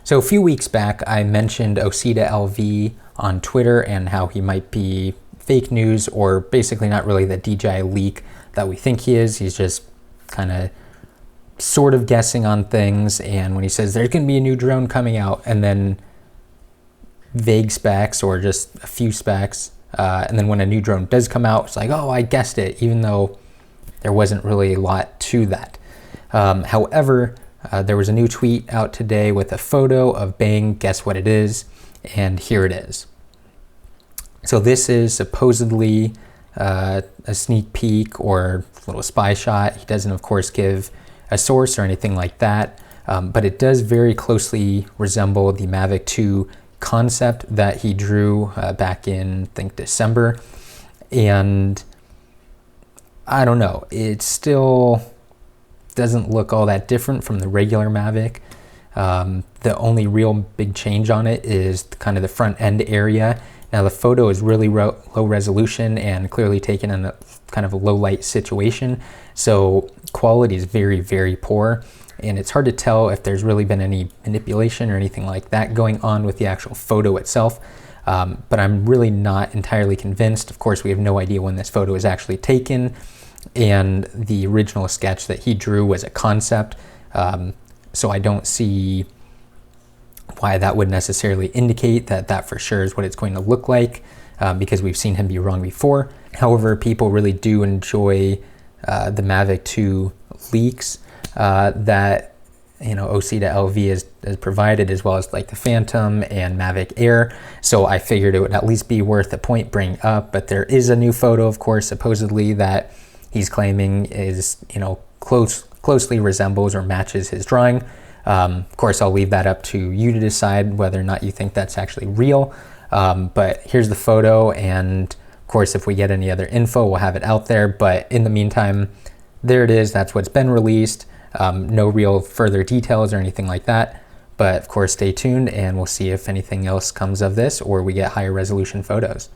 So a few weeks back, I mentioned OsitaLV on Twitter and how he might be fake news, or basically not really the DJI leak that we think he is. He's just kind of sort of guessing on things, and when he says there's going to be a new drone coming out, and then vague specs or just a few specs, and then when a new drone does come out, it's like, oh, I guessed it, even though there wasn't really a lot to that. However, there was a new tweet out today with a photo of Bang, guess what it is, and here it is. So this is supposedly a sneak peek or a little spy shot. He doesn't, of course, give a source or anything like that, but it does very closely resemble the Mavic 2 concept that he drew back in, I think, December. And I don't know, it still doesn't look all that different from the regular Mavic. The only real big change on it is kind of the front end area. Now the photo is really low resolution and clearly taken in a kind of a low light situation, so quality is very, very poor, and it's hard to tell if there's really been any manipulation or anything like that going on with the actual photo itself. But I'm really not entirely convinced. Of course, we have no idea when this photo is actually taken, and the original sketch that he drew was a concept, so I don't see why that would necessarily indicate that that for sure is what it's going to look like, because we've seen him be wrong before. However, people really do enjoy the Mavic 2 leaks that OsitaLV has provided, as well as like the Phantom and Mavic Air. So I figured it would at least be worth a point bringing up. But there is a new photo, of course, supposedly that he's claiming is closely resembles or matches his drawing. Of course, I'll leave that up to you to decide whether or not you think that's actually real. But here's the photo, and of course, if we get any other info, we'll have it out there. But in the meantime, there it is. That's what's been released. No real further details or anything like that. But of course, stay tuned, and we'll see if anything else comes of this or we get higher resolution photos.